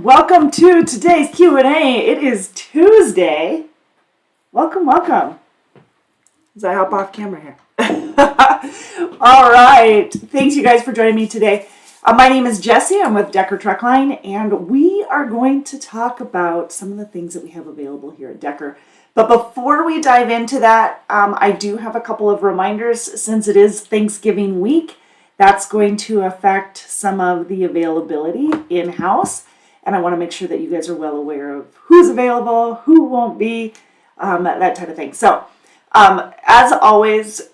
and welcome to today's Q&A. It is Tuesday. Welcome. As I hop off camera here. All right. Thanks, you guys, for joining me today. My name is Jessie. I'm with Decker Truckline, and we are going to talk about some of the things that we have available here at Decker. But before we dive into that, I do have a couple of reminders. Since it is Thanksgiving week, that's going to affect some of the availability in-house. And I want to make sure that you guys are well aware of who's available, who won't be, that type of thing. So, as always,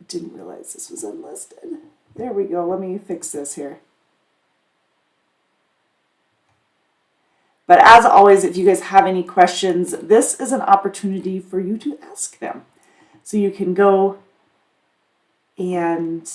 didn't realize this was unlisted. There we go. Let me fix this here. But as always, if you guys have any questions, this is an opportunity for you to ask them. So you can go and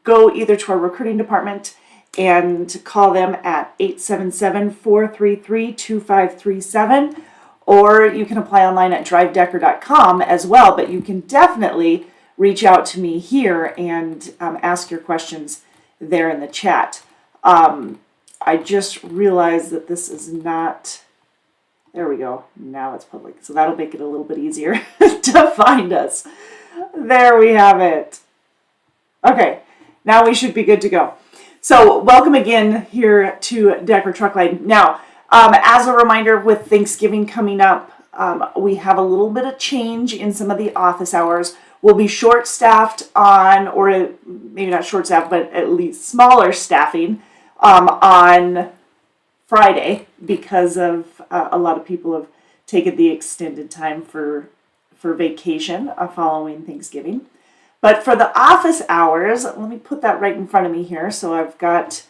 go either to our recruiting department and call them at 877-433-2537, or you can apply online at drivedecker.com as well, but you can definitely reach out to me here and ask your questions there in the chat. I just realized that this is not... There we go. Now it's public. So that'll make it a little bit easier to find us. There we have it. Okay, now we should be good to go. So welcome again here to Decker Truckline. Now, as a reminder, with Thanksgiving coming up, we have a little bit of change in some of the office hours. We'll be short-staffed on, or maybe not short-staffed, but at least smaller staffing on Friday, because of a lot of people have taken the extended time for vacation following Thanksgiving. But for the office hours, let me put that right in front of me here so I've got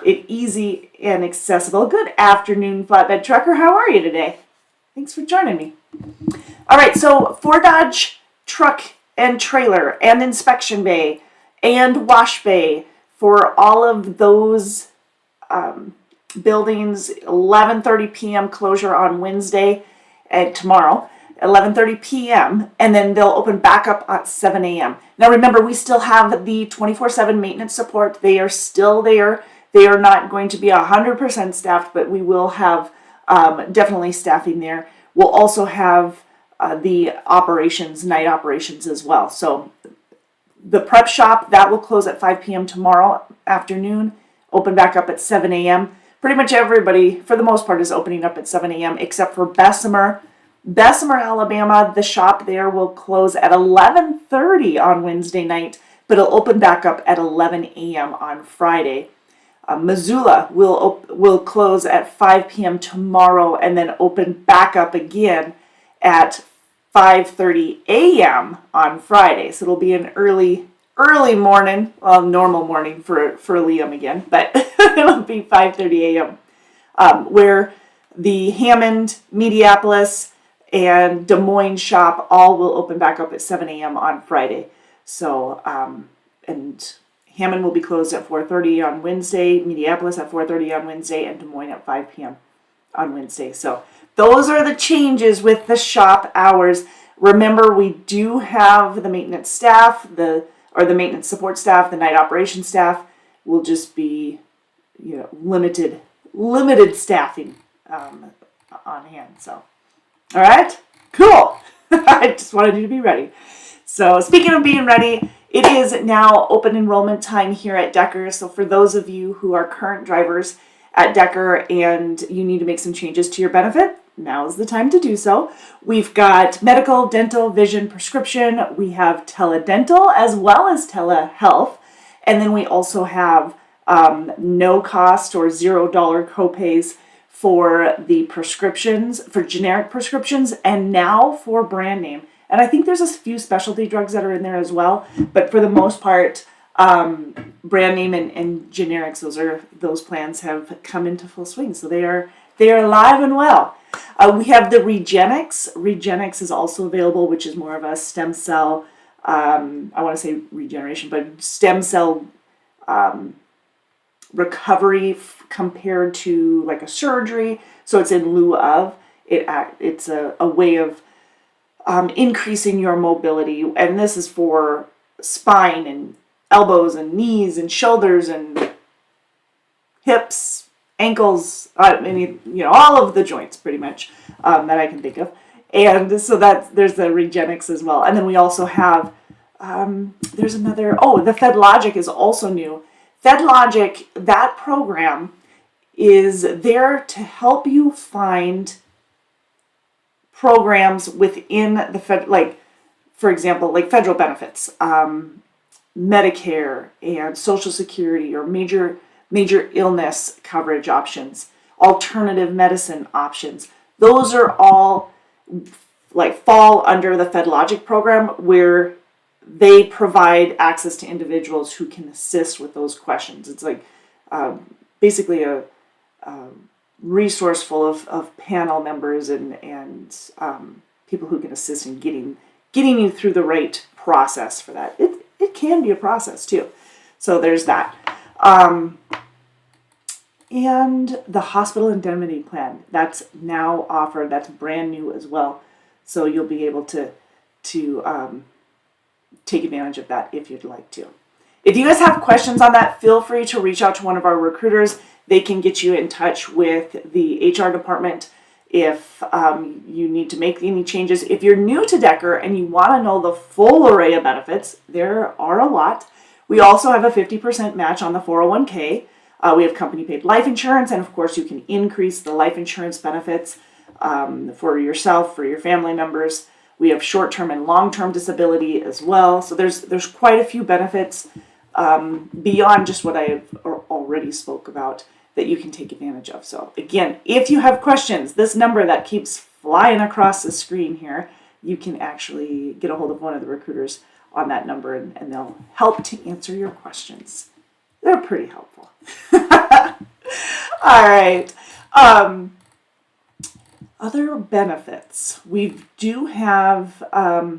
it easy and accessible. Good afternoon, Flatbed Trucker. How are you today? Thanks for joining me. All right, so for Dodge Truck and Trailer and Inspection Bay and Wash Bay, for all of those buildings, 11:30 p.m. closure on Wednesday and tomorrow, 11:30 p.m., and then they'll open back up at 7 a.m. Now remember, we still have the 24/7 maintenance support. They are still there. They are not going to be 100% staffed, but we will have definitely staffing there. We'll also have the operations, night operations as well. So the prep shop, that will close at 5 p.m. tomorrow afternoon, open back up at 7 a.m. Pretty much everybody, for the most part, is opening up at 7 a.m. except for Bessemer. Bessemer, Alabama, the shop there will close at 11:30 on Wednesday night, but it'll open back up at 11 a.m. on Friday. Missoula will close at 5 p.m. tomorrow and then open back up again at 5:30 a.m. on Friday. So it'll be an early morning, well, normal morning for Liam again, but it'll be 5:30 a.m. Where the Hammond, Mediapolis, and Des Moines shop all will open back up at 7 a.m. on Friday. So, and Hammond will be closed at 4:30 on Wednesday, Mediapolis at 4:30 on Wednesday, and Des Moines at 5 p.m. on Wednesday. So those are the changes with the shop hours. Remember, we do have the maintenance staff, the maintenance support staff, the night operation staff will just be, limited staffing on hand. So, all right, cool. I just wanted you to be ready. So speaking of being ready, it is now open enrollment time here at Decker. So for those of you who are current drivers at Decker and you need to make some changes to your benefit, now is the time to do so. We've got medical, dental, vision, prescription. We have teledental as well as telehealth. And then we also have no cost or $0 copays for the prescriptions, for generic prescriptions, and now for brand name. And I think there's a few specialty drugs that are in there as well. But for the most part, brand name and generics, those plans have come into full swing. So they are alive and well. We have the Regenix. Regenix is also available, which is more of a stem cell, I want to say regeneration, but stem cell recovery compared to like a surgery. So it's in lieu of. It's a way of increasing your mobility. And this is for spine and elbows and knees and shoulders and hips, ankles, all of the joints pretty much that I can think of. And so there's the Regenix as well. And then we also have, there's another, the FedLogic is also new. FedLogic, that program is there to help you find programs within the Fed, like, for example, like federal benefits, Medicare and Social Security, or major illness coverage options, alternative medicine options. Those are all like fall under the FedLogic program, where they provide access to individuals who can assist with those questions. It's like basically a resource full of panel members and people who can assist in getting you through the right process for that. It can be a process too. So there's that. And the hospital indemnity plan, that's now offered. That's brand new as well. So you'll be able to take advantage of that if you'd like to. If you guys have questions on that, feel free to reach out to one of our recruiters. They can get you in touch with the HR department if you need to make any changes. If you're new to Decker and you want to know the full array of benefits, there are a lot. We also have a 50% match on the 401k. We have company paid life insurance, and of course you can increase the life insurance benefits for yourself, for your family members. We have short-term and long-term disability as well. So there's quite a few benefits beyond just what I have already spoke about that you can take advantage of. So again, if you have questions, this number that keeps flying across the screen here, you can actually get a hold of one of the recruiters on that number, and they'll help to answer your questions. They're pretty helpful. All right. Other benefits. We do have a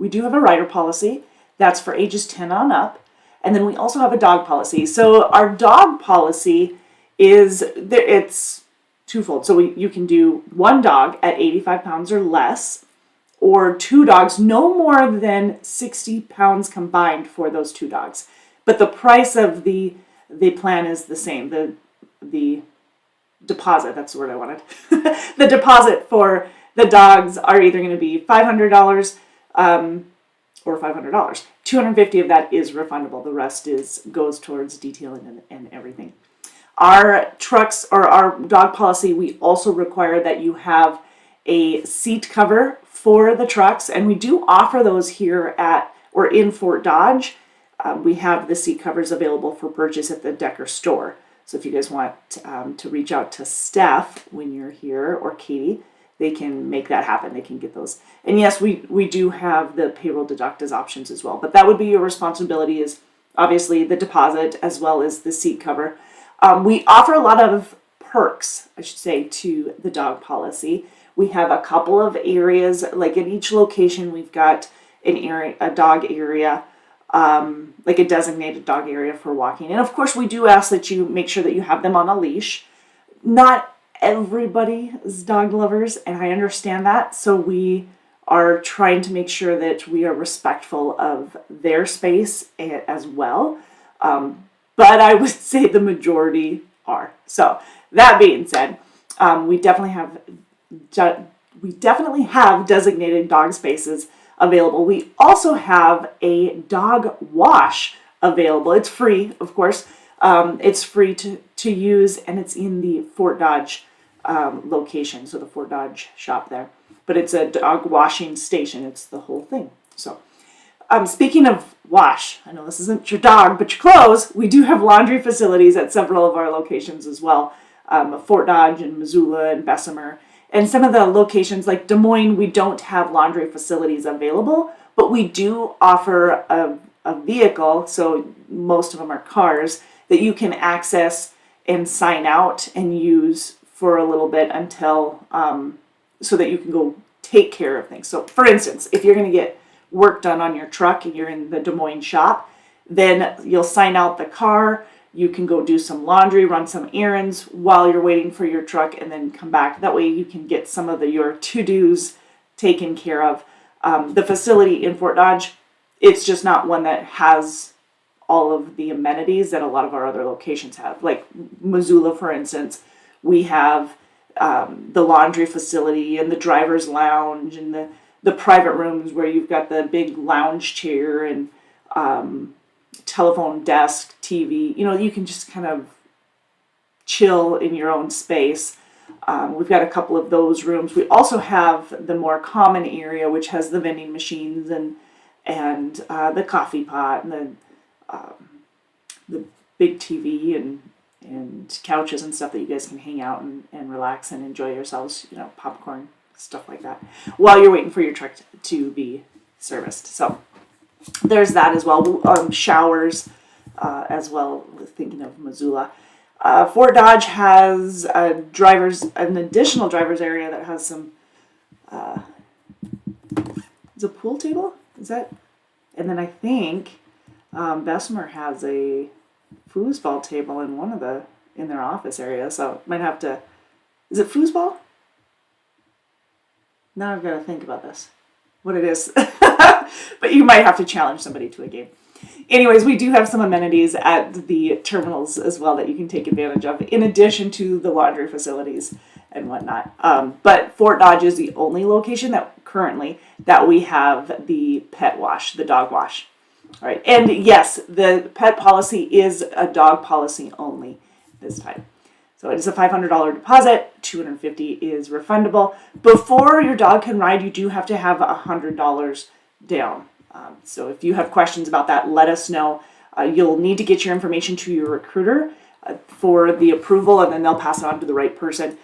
rider policy that's for ages 10 on up, and then we also have a dog policy. So our dog policy it's twofold. So you can do one dog at 85 pounds or less, or two dogs no more than 60 pounds combined for those two dogs. But the price of the plan is the same. The deposit, that's the word I wanted. The deposit for the dogs are either going to be $500 or $500. $250 of that is refundable. The rest goes towards detailing and everything. Our trucks, or our dog policy, we also require that you have a seat cover for the trucks, and we do offer those here in Fort Dodge. We have the seat covers available for purchase at the Decker store. So if you guys want to reach out to Steph when you're here, or Katie, they can make that happen. They can get those. And yes, we do have the payroll deduct as options as well. But that would be your responsibility, is obviously the deposit as well as the seat cover. We offer a lot of perks, I should say, to the dog policy. We have a couple of areas, like at each location, we've got a dog area, like a designated dog area for walking. And of course, we do ask that you make sure that you have them on a leash. Not everybody is dog lovers, and I understand that. So we are trying to make sure that we are respectful of their space as well. But I would say the majority are. So that being said, we definitely have designated dog spaces available. We also have a dog wash available. It's free, of course. It's free to use, and it's in the Fort Dodge location, so the Fort Dodge shop there. But it's a dog washing station. It's the whole thing. So speaking of wash, I know this isn't your dog, but your clothes, we do have laundry facilities at several of our locations as well. Fort Dodge and Missoula and Bessemer. And some of the locations like Des Moines, we don't have laundry facilities available, but we do offer a vehicle, so most of them are cars, that you can access and sign out and use for a little bit until, so that you can go take care of things. So for instance, if you're going to get work done on your truck and you're in the Des Moines shop, then you'll sign out the car. You can go do some laundry, run some errands while you're waiting for your truck, and then come back. That way you can get some of your to-dos taken care of. The facility in Fort Dodge, it's just not one that has all of the amenities that a lot of our other locations have. Like Missoula, for instance, we have the laundry facility and the driver's lounge and the private rooms where you've got the big lounge chair and telephone desk, TV. You can just kind of chill in your own space. We've got a couple of those rooms. We also have the more common area, which has the vending machines and the coffee pot and the big TV and couches and stuff that you guys can hang out and relax and enjoy yourselves, popcorn, stuff like that, while you're waiting for your truck to be serviced. So there's that as well. Showers as well, thinking of Missoula. Fort Dodge has an additional driver's area that has some, is a pool table? Is that? And then I think Bessemer has a foosball table in their office area, so might have to, is it foosball? Now I've got to think about this, what it is. But you might have to challenge somebody to a game. Anyways, we do have some amenities at the terminals as well that you can take advantage of, in addition to the laundry facilities and whatnot. But Fort Dodge is the only location currently that we have the pet wash, the dog wash. All right, and yes, the pet policy is a dog policy only this time. So it is a $500 deposit, $250 is refundable. Before your dog can ride, you do have to have $100 down. So if you have questions about that, let us know. You'll need to get your information to your recruiter for the approval, and then they'll pass it on to the right person.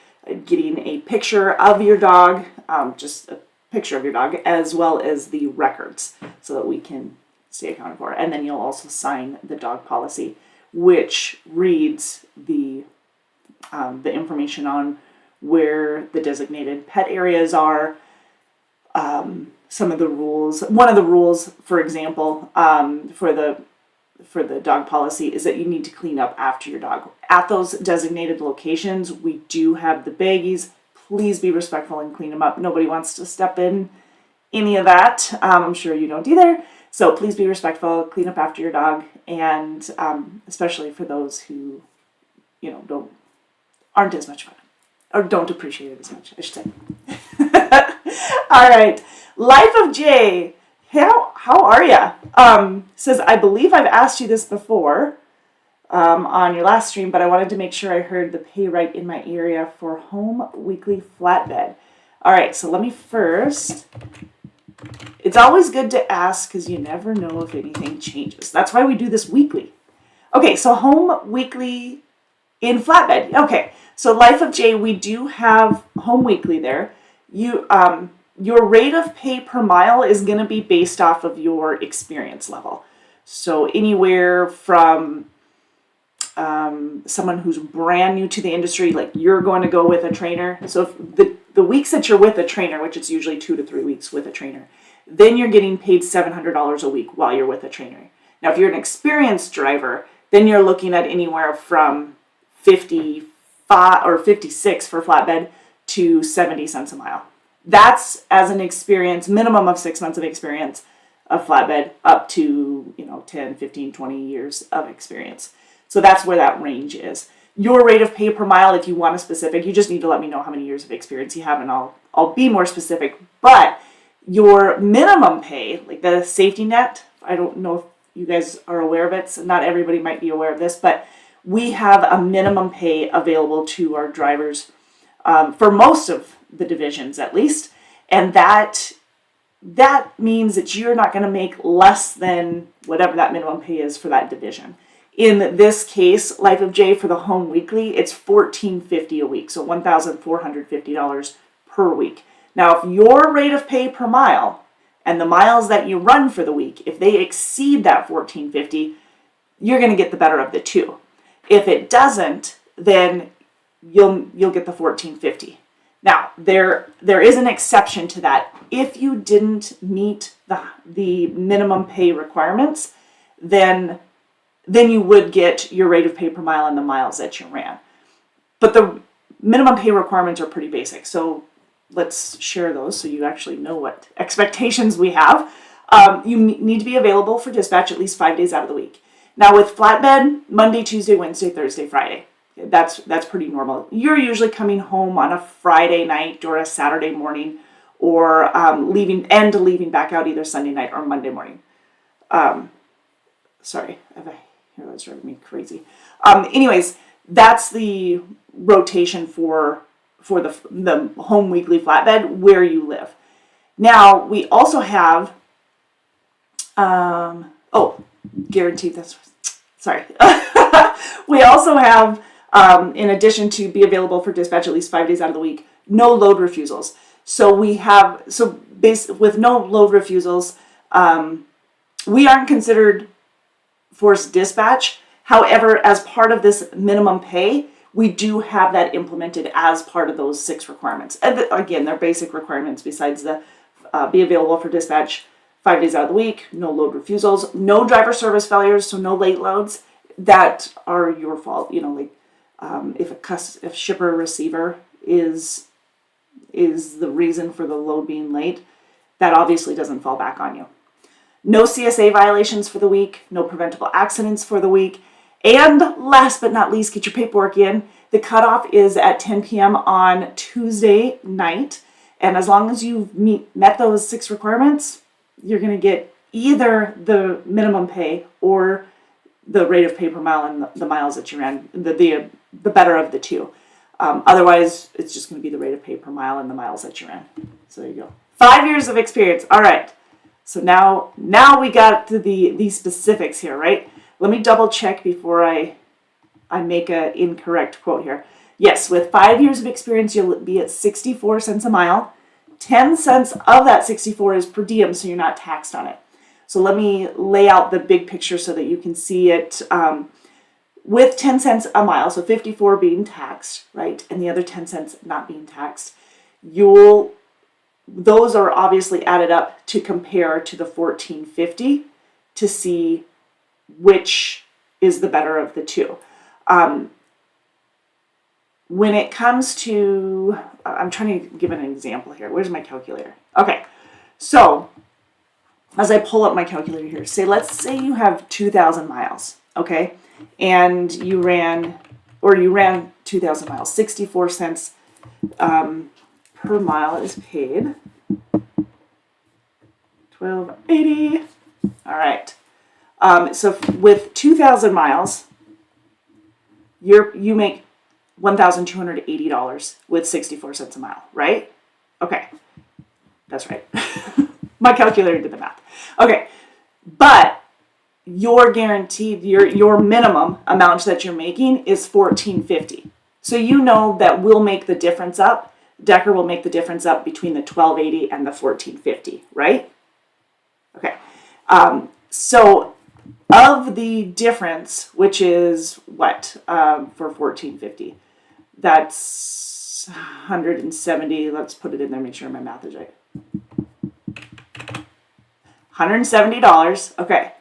Getting a picture of your dog, just a picture of your dog, as well as the records, so that we can stay accounted for. And then you'll also sign the dog policy, which reads the information on where the designated pet areas are, some of the rules. One of the rules, for example, for the dog policy is that you need to clean up after your dog. At those designated locations, we do have the baggies. Please be respectful and clean them up. Nobody wants to step in any of that. I'm sure you don't either. So please be respectful, clean up after your dog, and especially for those who, aren't as much fun, or don't appreciate it as much, I should say. All right, Life of Jay, how are ya? Says, I believe I've asked you this before on your last stream, but I wanted to make sure I heard the pay right in my area for home weekly flatbed. All right, so let me first, it's always good to ask because you never know if anything changes. That's why we do this weekly. Okay, so home weekly in flatbed. Okay, so Life of Jay, we do have home weekly there. Your rate of pay per mile is going to be based off of your experience level. So anywhere from someone who's brand new to the industry, like you're going to go with a trainer. So if the weeks that you're with a trainer, which is usually 2 to 3 weeks with a trainer, then you're getting paid $700 a week while you're with a trainer. Now, if you're an experienced driver, then you're looking at anywhere from 55 or 56 for flatbed to 70 cents a mile. That's as an experience, minimum of 6 months of experience of flatbed up to, 10, 15, 20 years of experience. So that's where that range is. Your rate of pay per mile, if you want a specific, you just need to let me know how many years of experience you have and I'll be more specific. But your minimum pay, like the safety net, I don't know if you guys are aware of it, so not everybody might be aware of this, but we have a minimum pay available to our drivers for most of the divisions at least, and that means that you're not going to make less than whatever that minimum pay is for that division. In this case, Life of Jay, for the home weekly, it's $1,450 a week, so $1,450 per week. Now, if your rate of pay per mile and the miles that you run for the week, if they exceed that $1,450, you're going to get the better of the two. If it doesn't, then you'll get the $1,450. Now, there is an exception to that. If you didn't meet the minimum pay requirements, then you would get your rate of pay per mile and the miles that you ran. But the minimum pay requirements are pretty basic, so let's share those so you actually know what expectations we have. You need to be available for dispatch at least 5 days out of the week. Now with flatbed, Monday, Tuesday, Wednesday, Thursday, Friday. That's pretty normal. You're usually coming home on a Friday night or a Saturday morning, or leaving back out either Sunday night or Monday morning. Sorry, that's driving me crazy. Anyways, that's the rotation for the home weekly flatbed where you live. Now we also have guaranteed. Sorry. We also have, in addition to be available for dispatch at least 5 days out of the week, no load refusals. So with no load refusals, we aren't considered forced dispatch. However, as part of this minimum pay, we do have that implemented as part of those 6 requirements. And again, they're basic requirements besides the be available for dispatch 5 days out of the week, no load refusals, no driver service failures, so no late loads that are your fault. If shipper or receiver is the reason for the load being late, that obviously doesn't fall back on you. No CSA violations for the week, no preventable accidents for the week, and last but not least, get your paperwork in. The cutoff is at 10 p.m. on Tuesday night, and as long as you've met those 6 requirements, you're going to get either the minimum pay or the rate of pay per mile and the miles that you ran, the better of the two. Otherwise, it's just going to be the rate of pay per mile and the miles that you ran. So there you go. 5 years of experience. All right. So now we got to the specifics here, right? Let me double check before I make an incorrect quote here. Yes, with 5 years of experience, you'll be at 64 cents a mile. 10 cents of that 64 is per diem, so you're not taxed on it. So let me lay out the big picture so that you can see it. With 10 cents a mile, so 54 being taxed, right, and the other 10 cents not being taxed, those are obviously added up to compare to the $14.50 to see which is the better of the two. When it comes to, I'm trying to give an example here. Where's my calculator? Okay, so as I pull up my calculator here, let's say you have 2,000 miles, okay, and you ran 2,000 miles, 64 cents per mile is paid, $12.80. All right. So with 2,000 miles, you make $1,280 with 64 cents a mile, right? Okay, that's right. My calculator did the math. Okay, but your guaranteed, your minimum amount that you're making is $14.50. So you know that we'll make the difference up. Decker will make the difference up between the $12.80 and the $14.50, right? Okay. So of the difference, which is what for $14.50, that's $170. Let's put it in there. Make sure my math is right. $170. Okay.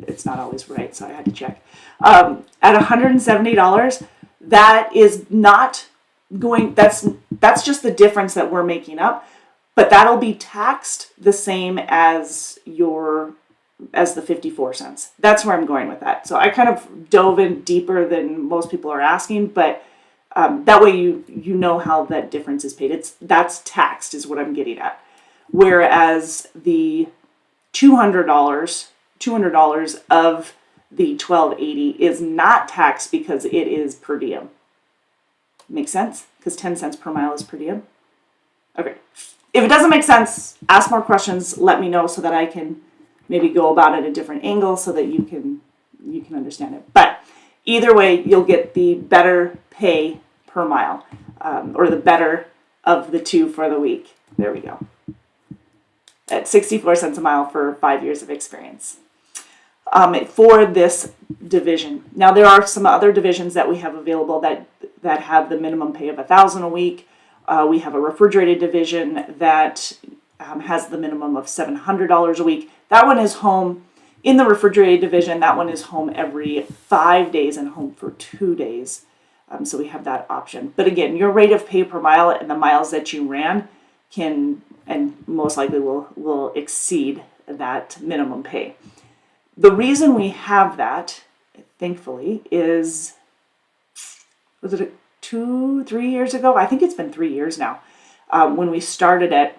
It's not always right, so I had to check. At $170, that is not going, that's just the difference that we're making up, but that'll be taxed the same as the 54 cents. That's where I'm going with that. So I kind of dove in deeper than most people are asking, but that way you know how that difference is paid. That's taxed is what I'm getting at. Whereas the $200 of the $12.80 is not taxed because it is per diem. Make sense? Because 10 cents per mile is per diem. Okay. If it doesn't make sense, ask more questions. Let me know so that I can maybe go about it a different angle so that you can understand it. But either way, you'll get the better pay per mile, or the better of the two for the week. There we go. At 64 cents a mile for 5 years of experience. For this division. Now there are some other divisions that we have available that have the minimum pay of $1,000 a week. We have a refrigerated division that has the minimum of $700 a week. That one is home in the refrigerated division. That one is home every 5 days and home for 2 days. So we have that option. But again, your rate of pay per mile and the miles that you ran can and most likely will exceed that minimum pay. The reason we have that thankfully, was it 2-3 years ago? I think it's been 3 years now. When we started it,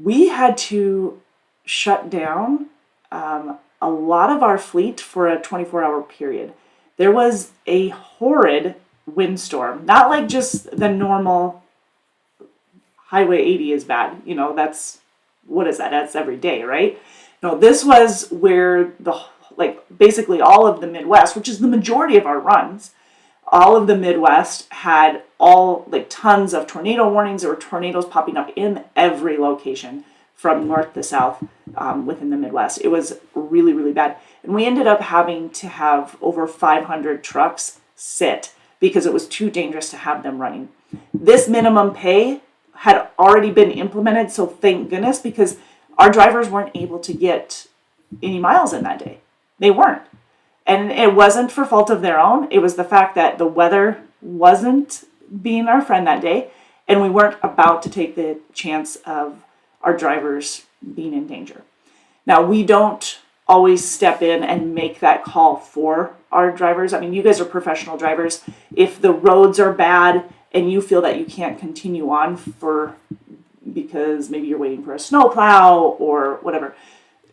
we had to shut down a lot of our fleet for a 24-hour period. There was a horrid windstorm, not like just the normal Highway 80 is bad. That's, what is that? That's every day, right? No, this was where basically all of the Midwest, which is the majority of our runs, all of the Midwest had tons of tornado warnings. There were tornadoes popping up in every location from north to south within the Midwest. It was really, really bad. And we ended up having to have over 500 trucks sit because it was too dangerous to have them running. This minimum pay had already been implemented, so thank goodness, because our drivers weren't able to get any miles in that day. They weren't. And it wasn't for fault of their own. It was the fact that the weather wasn't being our friend that day, and we weren't about to take the chance of our drivers being in danger. Now, we don't always step in and make that call for our drivers. I mean, you guys are professional drivers. If the roads are bad and you feel that you can't continue on because maybe you're waiting for a snowplow or whatever,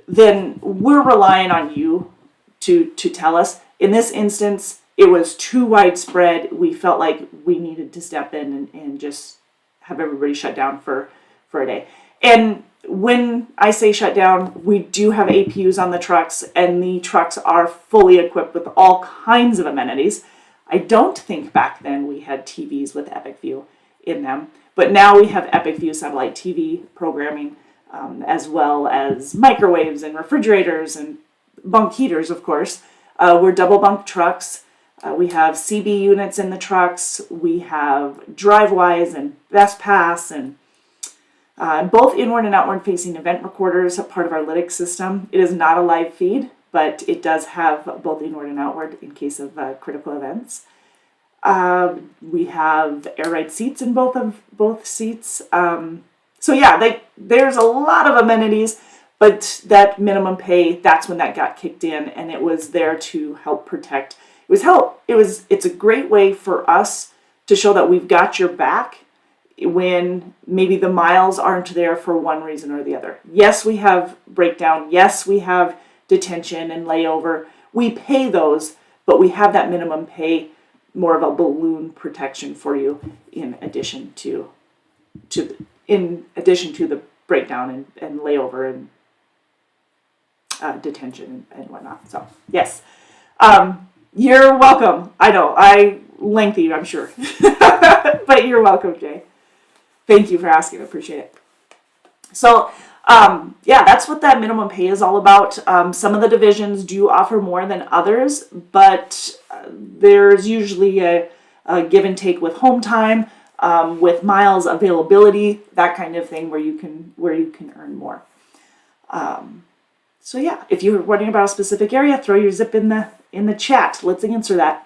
then we're relying on you to tell us. In this instance, it was too widespread. We felt like we needed to step in and just have everybody shut down for a day. And when I say shut down, we do have APUs on the trucks, and the trucks are fully equipped with all kinds of amenities. I don't think back then we had TVs with Epic View in them, but now we have Epic View satellite TV programming, as well as microwaves and refrigerators and bunk heaters, of course. We're double bunk trucks. We have CB units in the trucks. We have DriveWise and BestPass and both inward and outward facing event recorders, a part of our Lytx system. It is not a live feed, but it does have both inward and outward in case of critical events. We have air ride seats in both seats. So yeah, there's a lot of amenities, but that minimum pay, that's when that got kicked in, and it was there to help protect. It's a great way for us to show that we've got your back when maybe the miles aren't there for one reason or the other. Yes, we have breakdown. Yes, we have detention and layover. We pay those, but we have that minimum pay, more of a balloon protection for you in addition to the breakdown and layover and detention and whatnot. So yes, you're welcome. I know I lengthy, I'm sure, but you're welcome, Jay. Thank you for asking. I appreciate it. So yeah, that's what that minimum pay is all about. Some of the divisions do offer more than others, but there's usually a give and take with home time, with miles availability, that kind of thing, where you can earn more. So yeah, if you're wondering about a specific area, throw your zip in the chat. Let's answer that.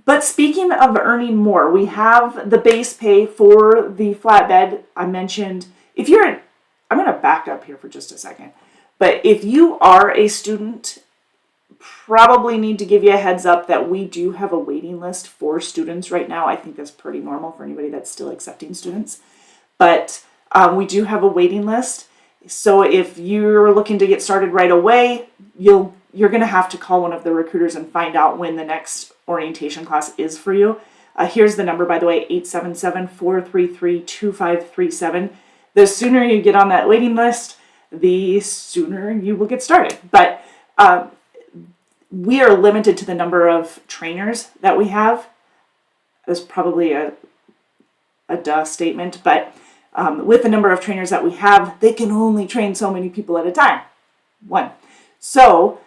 But speaking of earning more, we have the base pay for the flatbed. I mentioned, I'm going to back up here for just a second. But if you are a student, probably need to give you a heads up that we do have a waiting list for students right now. I think that's pretty normal for anybody that's still accepting students. But we do have a waiting list. So if you're looking to get started right away, you're going to have to call one of the recruiters and find out when the next orientation class is for you. Here's the number, by the way, 877-433-2537. The sooner you get on that waiting list, the sooner you will get started. But we are limited to the number of trainers that we have. That's probably a duh statement, but with the number of trainers that we have, they can only train so many people at a time. So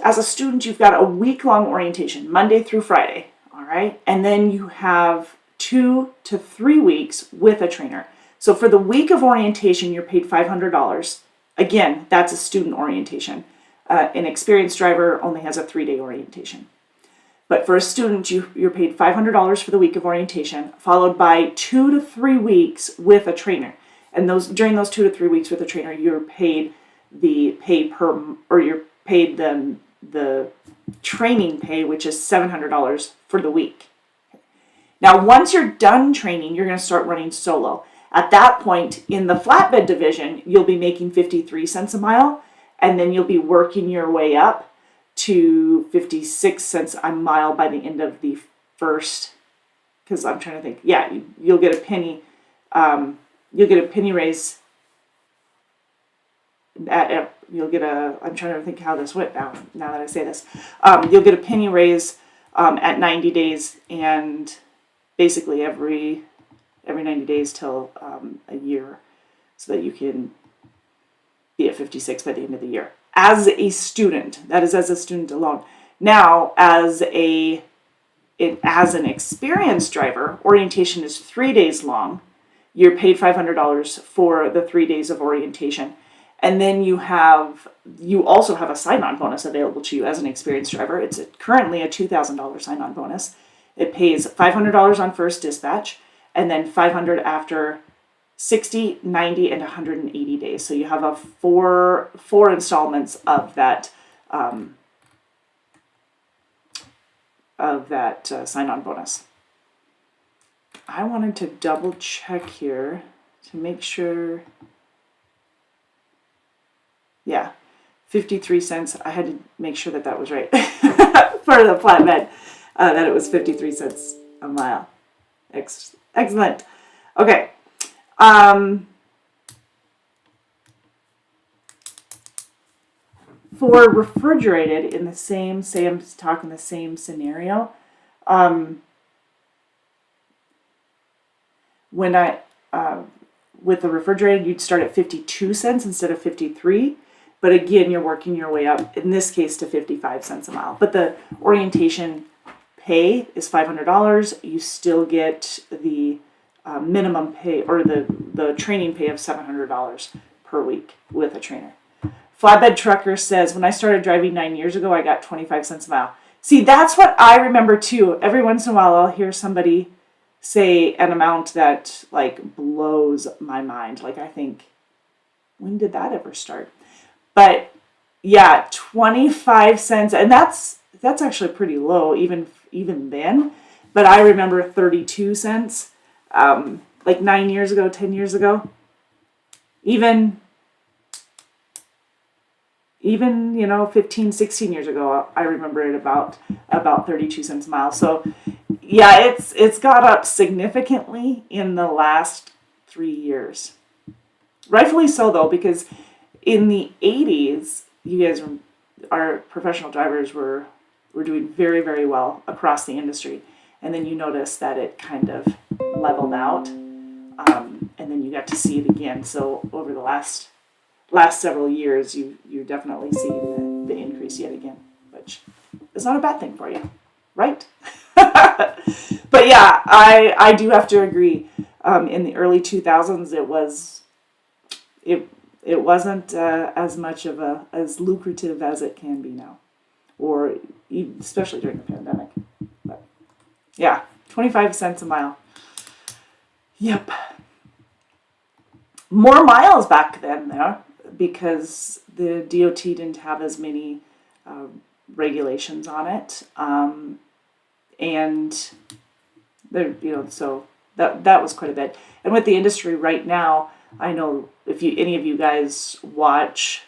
as a student, you've got a week-long orientation, Monday through Friday, all right? And then you have 2 to 3 weeks with a trainer. So for the week of orientation, you're paid $500. Again, that's a student orientation. An experienced driver only has a 3-day orientation. But for a student, you're paid $500 for the week of orientation, followed by 2 to 3 weeks with a trainer. And during those 2 to 3 weeks with a trainer, you're paid the pay per, or you're paid the training pay, which is $700 for the week. Now, once you're done training, you're going to start running solo. At that point, in the flatbed division, you'll be making 53 cents a mile, and then you'll be working your way up to 56 cents a mile by the end of the first, because I'm trying to think, yeah, you'll get a penny raise you'll get I'm trying to think how this went now that I say this. You'll get a penny raise at 90 days, and basically every 90 days till a year, so that you can be at 56 by the end of the year. As a student, that is as a student alone. Now, as an experienced driver, orientation is 3 days long. You're paid $500 for the 3 days of orientation. And then you also have a sign-on bonus available to you as an experienced driver. It's currently a $2,000 sign-on bonus. It pays $500 on first dispatch, and then $500 after 60, 90, and 180 days. So you have a four installments of that sign-on bonus. I wanted to double check here to make sure. Yeah, 53 cents. I had to make sure that was right for the flatbed, that it was 53 cents a mile. Excellent. Okay. For refrigerated, in the same, say I'm talking the same scenario, when with the refrigerated, you'd start at 52 cents instead of 53. But again, you're working your way up, in this case, to 55 cents a mile. But the orientation pay is $500. You still get the minimum pay, or the training pay of $700 per week with a trainer. Flatbed Trucker says, when I started driving 9 years ago, I got 25 cents a mile. See, that's what I remember too. Every once in a while, I'll hear somebody say an amount that like blows my mind. Like, I think, when did that ever start? But yeah, 25 cents, and that's actually pretty low even then. But I remember 32 cents, like 9 years ago, 10 years ago, even 15, 16 years ago, I remember it about 32 cents a mile. So yeah, it's got up significantly in the last 3 years. Rightfully so, though, because in the 80s, you guys, our professional drivers were doing very, very well across the industry. And then you notice that it kind of leveled out, and then you got to see it again. So over the last several years, you definitely see the increase yet again, which is not a bad thing for you, right? But yeah, I do have to agree. In the early 2000s, it wasn't as much of as lucrative as it can be now, or especially during the pandemic. But yeah, 25 cents a mile. Yep. More miles back then there, because the DOT didn't have as many regulations on it, and there, so that was quite a bit. And with the industry right now, I know if any of you guys watch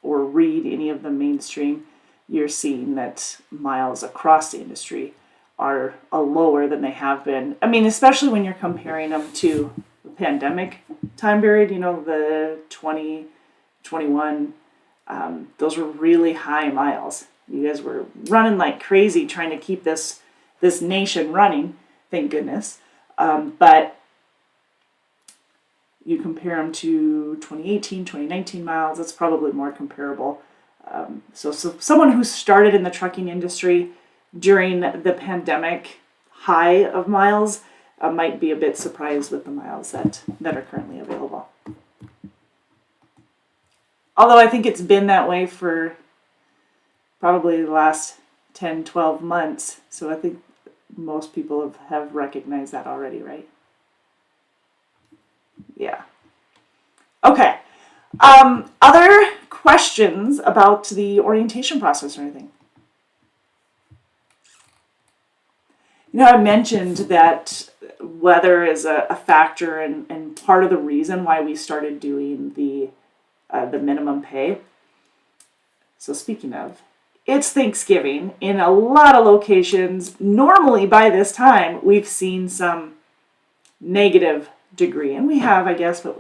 or read any of the mainstream, you're seeing that miles across the industry are lower than they have been. I mean, especially when you're comparing them to the pandemic time period, the 2021, those were really high miles. You guys were running like crazy trying to keep this nation running, thank goodness. But you compare them to 2018, 2019 miles, it's probably more comparable. So someone who started in the trucking industry during the pandemic high of miles might be a bit surprised with the miles that are currently available. Although I think it's been that way for probably the last 10, 12 months. So I think most people have recognized that already, right? Yeah. Okay. Other questions about the orientation process or anything? I mentioned that weather is a factor and part of the reason why we started doing the minimum pay. So speaking of, it's Thanksgiving in a lot of locations. Normally by this time we've seen some negative degree, and we have, I guess, but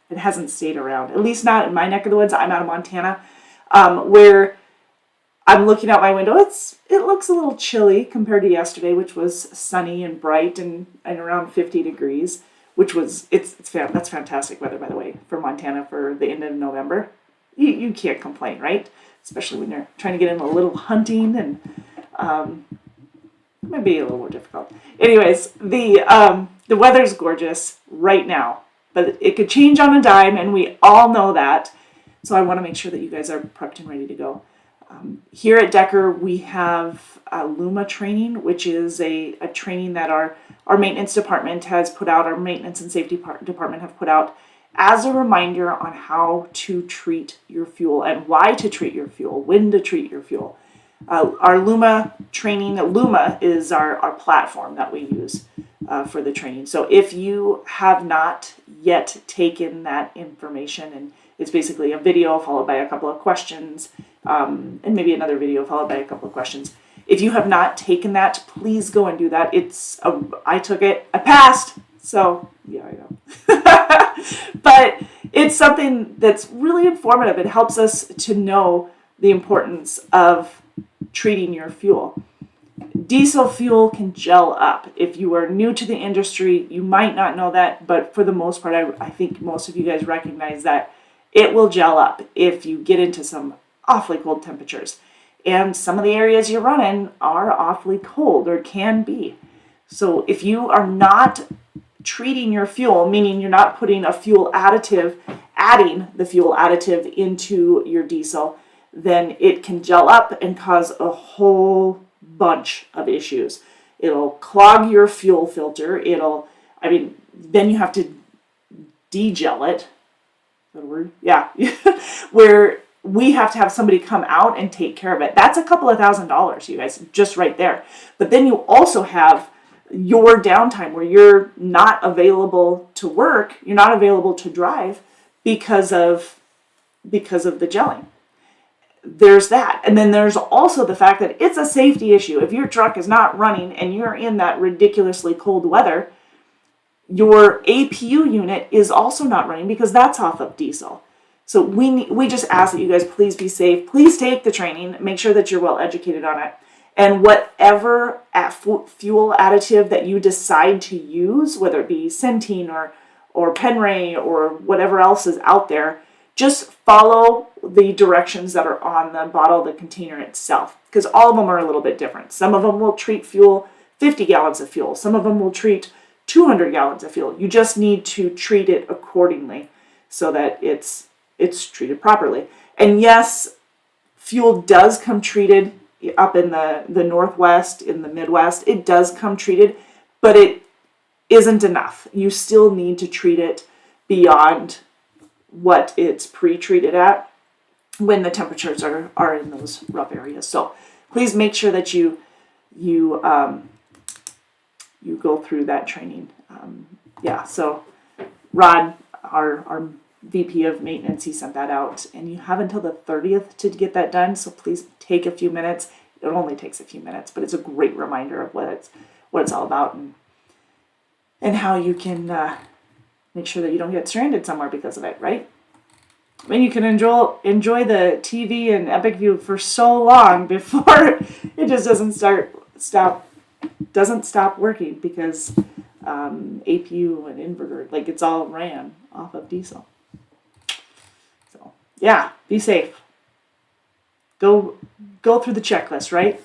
it hasn't stayed around. At least not in my neck of the woods. I'm out of Montana, where I'm looking out my window. It looks a little chilly compared to yesterday, which was sunny and bright and around 50 degrees, which was that's fantastic weather, by the way, for Montana for the end of November. You can't complain, right? Especially when you're trying to get in a little hunting, and it might be a little more difficult. Anyways, the weather's gorgeous right now, but it could change on a dime, and we all know that. So I want to make sure that you guys are prepped and ready to go. Here at Decker, we have LUMA training, which is a training that our maintenance department has put out, our maintenance and safety department have put out as a reminder on how to treat your fuel and why to treat your fuel, when to treat your fuel. Our LUMA training, LUMA is our platform that we use for the training. So if you have not yet taken that information, and it's basically a video followed by a couple of questions, and maybe another video followed by a couple of questions. If you have not taken that, please go and do that. I took it, I passed, so yeah, I know. But it's something that's really informative. It helps us to know the importance of treating your fuel. Diesel fuel can gel up. If you are new to the industry, you might not know that, but for the most part, I think most of you guys recognize that it will gel up if you get into some awfully cold temperatures. And some of the areas you're running are awfully cold, or can be. So if you are not treating your fuel, meaning you're not putting a fuel additive, adding the fuel additive into your diesel, then it can gel up and cause a whole bunch of issues. It'll clog your fuel filter. Then you have to degel it. Is that a word? Yeah. Where we have to have somebody come out and take care of it. That's a couple of $1,000s, you guys, just right there. But then you also have your downtime where you're not available to work, you're not available to drive because of the gelling. There's that. And then there's also the fact that it's a safety issue. If your truck is not running and you're in that ridiculously cold weather, your APU unit is also not running because that's off of diesel. So we just ask that you guys please be safe. Please take the training. Make sure that you're well educated on it. And whatever fuel additive that you decide to use, whether it be Centene or Penray or whatever else is out there, just follow the directions that are on the bottle, the container itself, because all of them are a little bit different. Some of them will treat fuel, 50 gallons of fuel. Some of them will treat 200 gallons of fuel. You just need to treat it accordingly so that it's treated properly. And yes, fuel does come treated up in the Northwest, in the Midwest. It does come treated, but it isn't enough. You still need to treat it beyond what it's pre-treated at when the temperatures are in those rough areas. So please make sure that you go through that training. So Rod, our VP of maintenance, he sent that out, and you have until the 30th to get that done. So please take a few minutes. It only takes a few minutes, but it's a great reminder of what it's all about and how you can make sure that you don't get stranded somewhere because of it, right? I mean, you can enjoy the TV and Epic View for so long before it just doesn't stop working because APU and inverter, like it's all ran off of diesel. So yeah, be safe. Go through the checklist, right?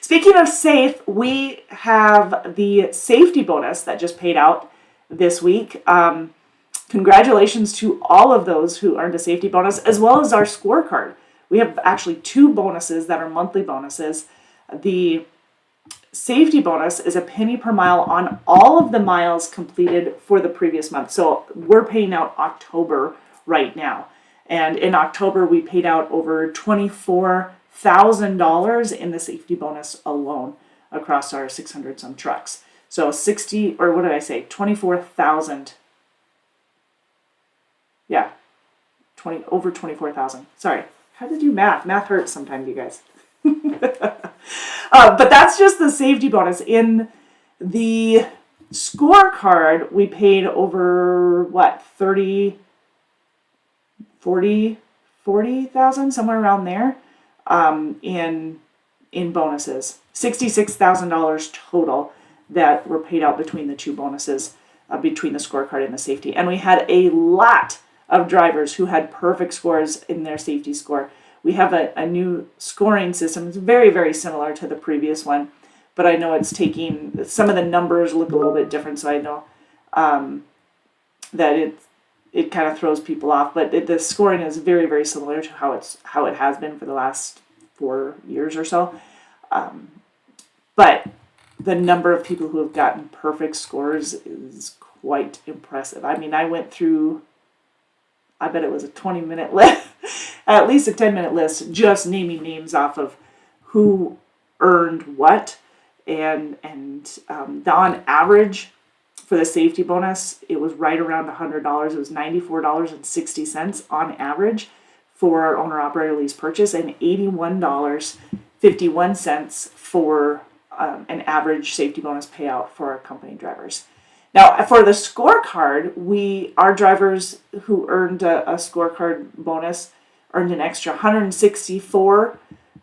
Speaking of safe, we have the safety bonus that just paid out this week. Congratulations to all of those who earned a safety bonus, as well as our scorecard. We have actually 2 bonuses that are monthly bonuses. The safety bonus is a penny per mile on all of the miles completed for the previous month. So we're paying out October right now. And in October, we paid out over $24,000 in the safety bonus alone across our 600 some trucks. So 24,000. Yeah, over 24,000. Sorry, how to do math? Math hurts sometimes, you guys. But that's just the safety bonus. In the scorecard, we paid over 40,000, somewhere around there, in bonuses. $66,000 total that were paid out between the two bonuses, between the scorecard and the safety. And we had a lot of drivers who had perfect scores in their safety score. We have a new scoring system. It's very, very similar to the previous one, but I know it's taking, some of the numbers look a little bit different, so I know that it kind of throws people off. But the scoring is very, very similar to how it has been for the last 4 years or so. But the number of people who have gotten perfect scores is quite impressive. I mean, I went through, I bet it was a 20-minute list, at least a 10-minute list, just naming names off of who earned what. And on average, for the safety bonus, it was right around $100. It was $94.60 on average for our owner-operator lease purchase, and $81.51 for an average safety bonus payout for our company drivers. Now, for the scorecard, our drivers who earned a scorecard bonus earned an extra $164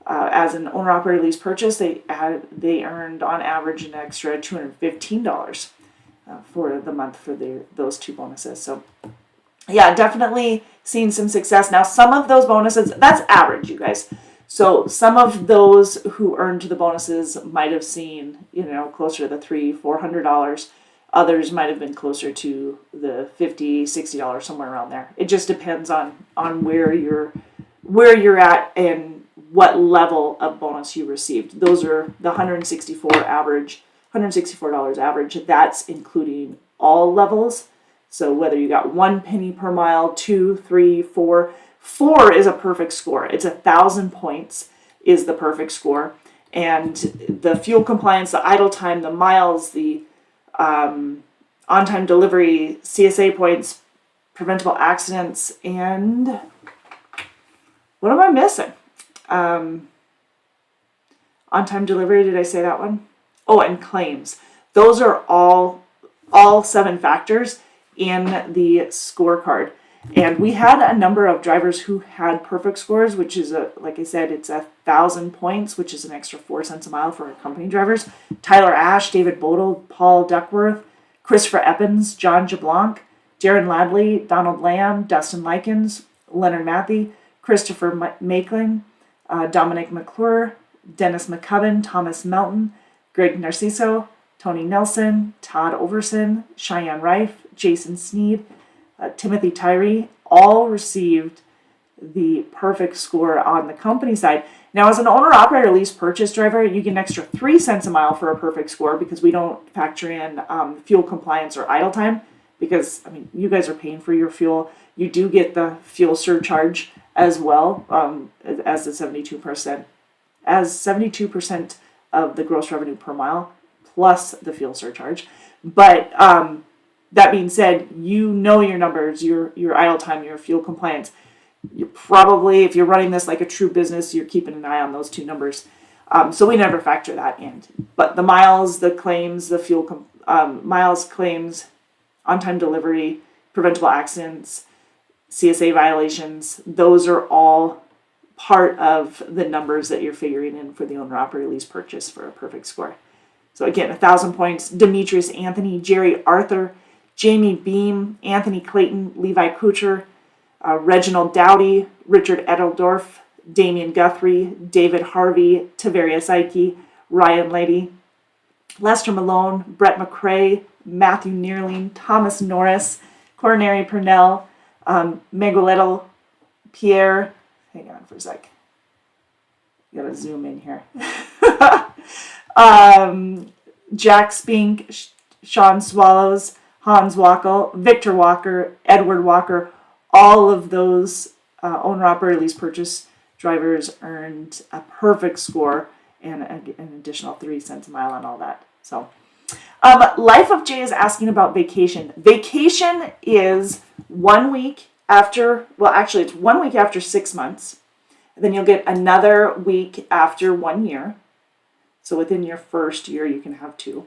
as an owner-operator lease purchase. They earned on average an extra $215 for the month for those two bonuses. So, yeah, definitely seeing some success. Now, some of those bonuses, that's average, you guys. So some of those who earned the bonuses might have seen, closer to the $300-400. Others might have been closer to the $50-60, somewhere around there. It just depends on where you're at and what level of bonus you received. Those are the $164 average. That's including all levels. So whether you got 1 penny per mile, 2, 3, 4. 4 is a perfect score. It's 1,000 points is the perfect score. And the fuel compliance, the idle time, the miles, the on-time delivery, CSA points, preventable accidents, and what am I missing? On-time delivery, did I say that one? Oh, and claims. Those are all 7 factors in the scorecard. And we had a number of drivers who had perfect scores, which is, like I said, it's 1,000 points, which is an extra 4 cents a mile for our company drivers. Tyler Ash, David Bodle, Paul Duckworth, Christopher Eppins, John JeBlanc, Jaron Ladley, Donald Lamb, Dustin Likens, Leonard Matthey, Christopher Makeling, Dominic McClure, Dennis McCubbin, Thomas Melton, Greg Narciso, Tony Nelson, Todd Overson, Cheyenne Rife, Jason Sneed, Timothy Tyree, all received the perfect score on the company side. Now, as an owner-operator lease purchase driver, you get an extra 3 cents a mile for a perfect score because we don't factor in fuel compliance or idle time because, you guys are paying for your fuel. You do get the fuel surcharge as well as the 72%, as 72% of the gross revenue per mile plus the fuel surcharge. But that being said, your numbers, your idle time, your fuel compliance. You probably, if you're running this like a true business, you're keeping an eye on those two numbers. So we never factor that in. But the miles, the claims, the fuel, miles, claims, on-time delivery, preventable accidents, CSA violations, those are all part of the numbers that you're figuring in for the owner-operator lease purchase for a perfect score. So again, 1,000 points. Demetrius Anthony, Jerry Arthur, Jamie Beam, Anthony Clayton, Levi Kuchar, Reginald Dowdy, Richard Edeldorf, Damian Guthrie, David Harvey, Tavarius Ike, Ryan Lady, Lester Malone, Brett McCrae, Matthew Neerling, Thomas Norris, Coronary Purnell, Miguelito Pierre. Hang on for a sec. Gotta zoom in here. Jack Spink, Sean Swallows, Hans Wackel, Victor Walker, Edward Walker, all of those owner operator lease purchase drivers earned a perfect score and an additional 3 cents a mile and all that. So, Life of Jay is asking about vacation. Vacation is 1 week after, well, actually, it's 1 week after 6 months. And then you'll get another week after 1 year. So within your first year, you can have 2.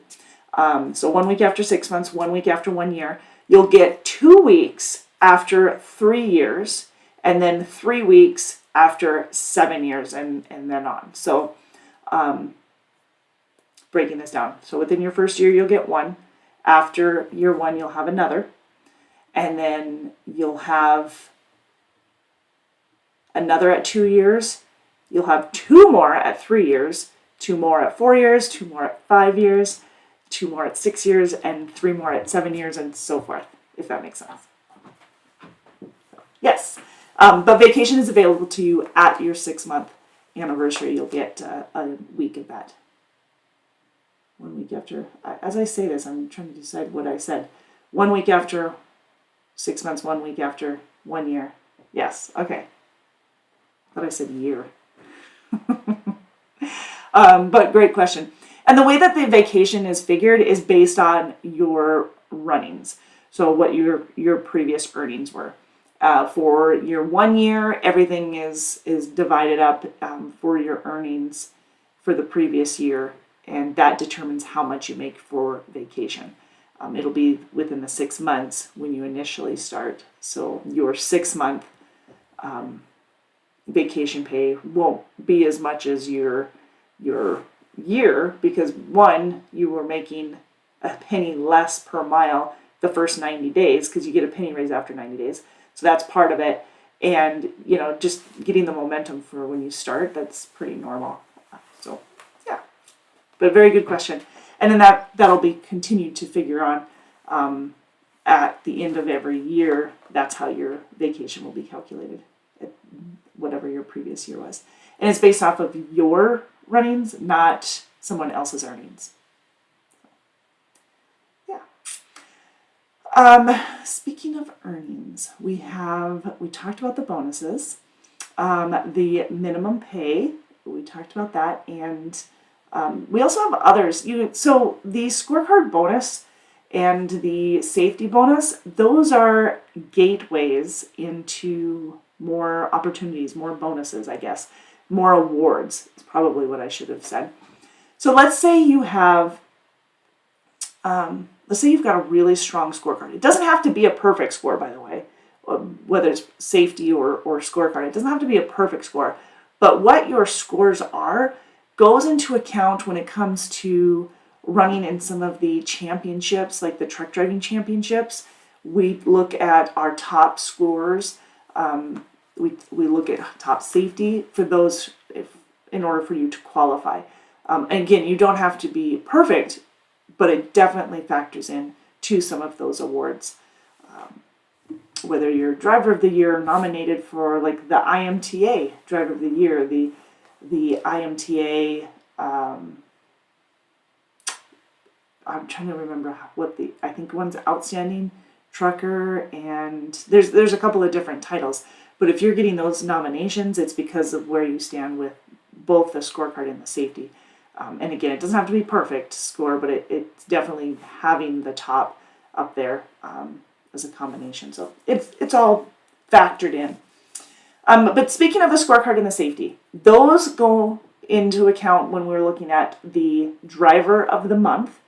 So 1 week after 6 months, 1 week after 1 year. You'll get 2 weeks after 3 years, and then 3 weeks after 7 years, and then on. So, breaking this down. So within your first year, you'll get 1. After year 1, you'll have another. And then you'll have another at 2 years. You'll have 2 more at 3 years, 2 more at 4 years, 2 more at 5 years, 2 more at 6 years, and 3 more at 7 years, and so forth, if that makes sense. Yes. But vacation is available to you at your 6-month anniversary. You'll get a week of that. 1 week after, as I say this, I'm trying to decide what I said. 1 week after 6 months, 1 week after 1 year. Yes, okay. I thought I said year. But great question. And the way that the vacation is figured is based on your runnings. So what your previous earnings were. For your 1 year, everything is divided up for your earnings for the previous year, and that determines how much you make for vacation. It'll be within the 6 months when you initially start. So your 6-month vacation pay won't be as much as your year, because 1, you were making a penny less per mile the first 90 days because you get a penny raise after 90 days. So that's part of it. And, just getting the momentum for when you start, that's pretty normal. So, yeah. But very good question. And then that'll be continued to figure on at the end of every year. That's how your vacation will be calculated, at whatever your previous year was. And it's based off of your runnings, not someone else's earnings. Speaking of earnings, we talked about the bonuses, the minimum pay, we talked about that, and we also have others. So the scorecard bonus and the safety bonus, those are gateways into more opportunities, more bonuses, I guess, more awards is probably what I should have said. So let's say you have let's say you've got a really strong scorecard. It doesn't have to be a perfect score, by the way, whether it's safety or scorecard. It doesn't have to be a perfect score. But what your scores are goes into account when it comes to running in some of the championships, like the truck driving championships. We look at our top scores. We look at top safety for those in order for you to qualify. And again, you don't have to be perfect, but it definitely factors in to some of those awards. Whether you're Driver of the Year, nominated for like the IMTA Driver of the Year, the IMTA, I'm trying to remember I think one's Outstanding Trucker, and there's a couple of different titles. But if you're getting those nominations, it's because of where you stand with both the scorecard and the safety. And again, it doesn't have to be perfect score, but it's definitely having the top up there as a combination. So it's all factored in. But speaking of the scorecard and the safety, those go into account when we're looking at the Driver of the Month.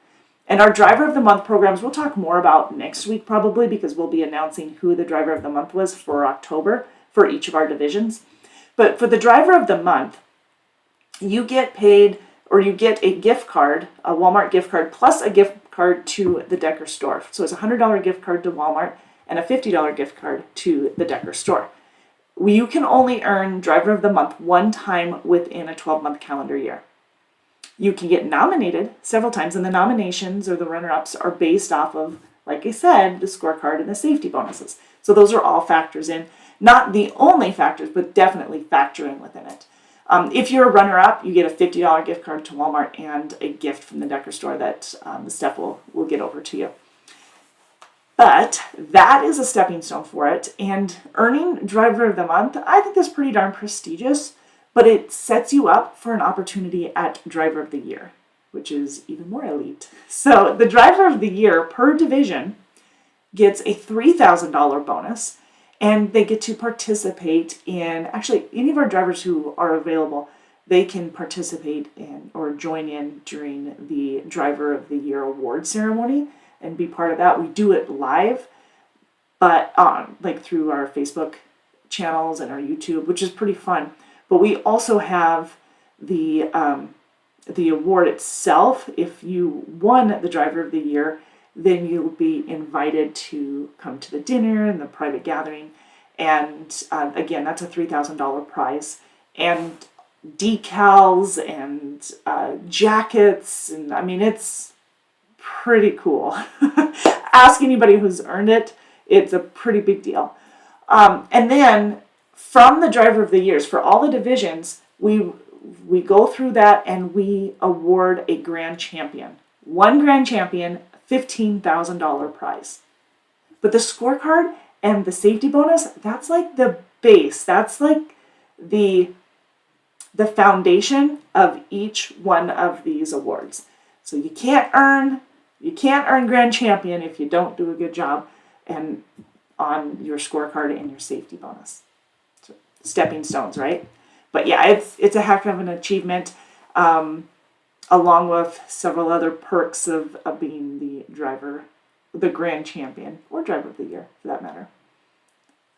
And our Driver of the Month programs we'll talk more about next week probably, because we'll be announcing who the Driver of the Month was for October for each of our divisions. But for the Driver of the Month, you get paid, or you get a gift card, a Walmart gift card, plus a gift card to the Decker store. So it's a $100 gift card to Walmart and a $50 gift card to the Decker store. You can only earn Driver of the Month one time within a 12-month calendar year. You can get nominated several times, and the nominations or the runner-ups are based off of, like I said, the scorecard and the safety bonuses. So those are all factors in. Not the only factors, but definitely factoring within it. If you're a runner-up, you get a $50 gift card to Walmart and a gift from the Decker store that the Steph will get over to you. But that is a stepping stone for it. And earning Driver of the Month, I think is pretty darn prestigious, but it sets you up for an opportunity at Driver of the Year, which is even more elite. So the Driver of the Year per division gets a $3,000 bonus, and they get to participate in, actually, any of our drivers who are available, they can participate in or join in during the Driver of the Year award ceremony and be part of that. We do it live, but like through our Facebook channels and our YouTube, which is pretty fun. But we also have the award itself. If you won the Driver of the Year, then you'll be invited to come to the dinner and the private gathering. And again, that's a $3,000 prize. And decals and jackets. And I mean, it's pretty cool. Ask anybody who's earned it. It's a pretty big deal. And then from the Driver of the Years, for all the divisions, we go through that and we award a grand champion. One grand champion, $15,000 prize. But the scorecard and the safety bonus, that's like the base. That's like the foundation of each one of these awards. So you can't earn grand champion if you don't do a good job and on your scorecard and your safety bonus. So stepping stones, right? But yeah, it's a heck of an achievement, along with several other perks of being the grand champion, or Driver of the Year for that matter.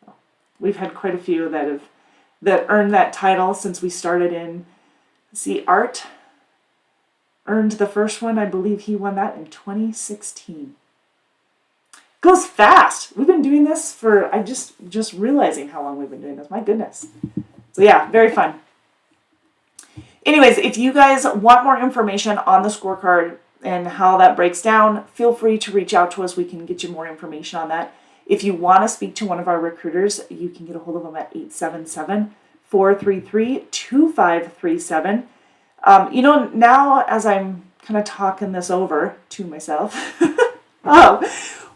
So we've had quite a few that earned that title since we started in, Art earned the first one. I believe he won that in 2016. Goes fast. We've been doing this for, I just realizing how long we've been doing this. My goodness. So yeah, very fun. Anyways, if you guys want more information on the scorecard and how that breaks down, feel free to reach out to us. We can get you more information on that. If you want to speak to one of our recruiters, you can get a hold of them at 877-433-2537. Now as I'm kind of talking this over to myself,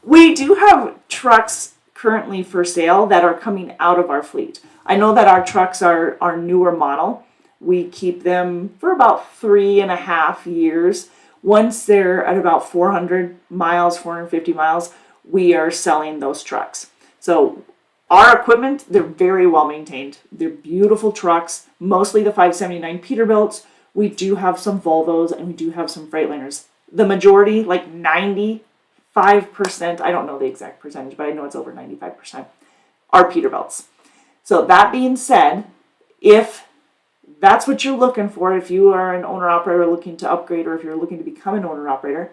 we do have trucks currently for sale that are coming out of our fleet. I know that our trucks are our newer model. We keep them for about 3.5 years. Once they're at about 400 miles, 450 miles, we are selling those trucks. So our equipment, they're very well maintained. They're beautiful trucks, mostly the 579 Peterbilts. We do have some Volvos and we do have some Freightliners. The majority, like 95%, I don't know the exact percentage, but I know it's over 95%, are Peterbilts. So that being said, if that's what you're looking for, if you are an owner-operator looking to upgrade, or if you're looking to become an owner-operator,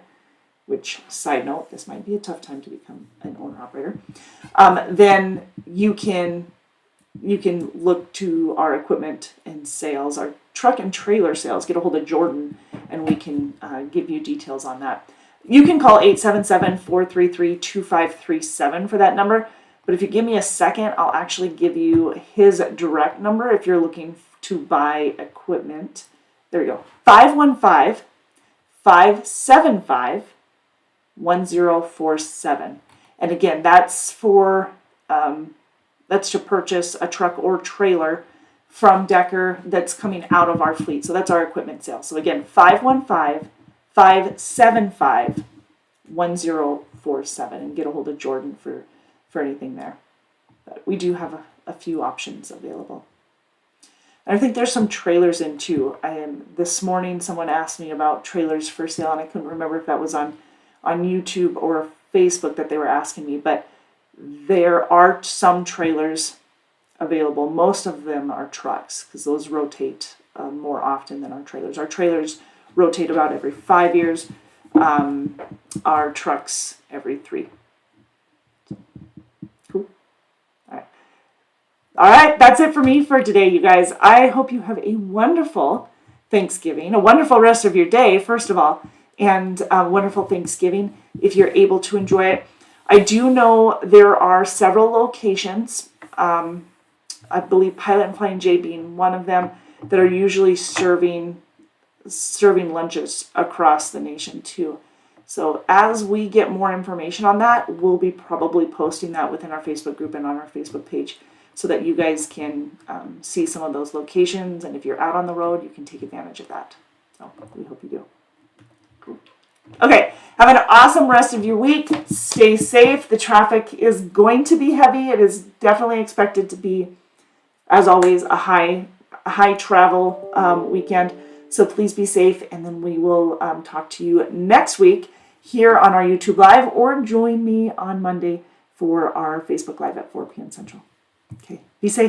which, side note, this might be a tough time to become an owner-operator, then you can look to our equipment and sales, our truck and trailer sales. Get a hold of Jordan, and we can give you details on that. You can call 877-433-2537 for that number. But if you give me a second, I'll actually give you his direct number if you're looking to buy equipment. There you go. 515-575-1047. And again, that's for that's to purchase a truck or trailer from Decker that's coming out of our fleet. So that's our equipment sale. So again, 515-575-1047, and get a hold of Jordan for anything there. But we do have a few options available. And I think there's some trailers in too. This morning someone asked me about trailers for sale, and I couldn't remember if that was on YouTube or Facebook that they were asking me, but there are some trailers available. Most of them are trucks, because those rotate more often than our trailers. Our trailers rotate about every 5 years. Our trucks every 3. Cool. All right, that's it for me for today, you guys. I hope you have a wonderful Thanksgiving, a wonderful rest of your day, first of all, and a wonderful Thanksgiving if you're able to enjoy it. I do know there are several locations, I believe Pilot and Flying J being one of them, that are usually serving lunches across the nation too. So as we get more information on that, we'll be probably posting that within our Facebook group and on our Facebook page so that you guys can see some of those locations. And if you're out on the road, you can take advantage of that. So we hope you do. Cool. Okay, have an awesome rest of your week. Stay safe. The traffic is going to be heavy. It is definitely expected to be, as always, a high travel weekend. So please be safe, and then we will talk to you next week here on our YouTube Live, or join me on Monday for our Facebook Live at 4 p.m. Central. Okay, be safe.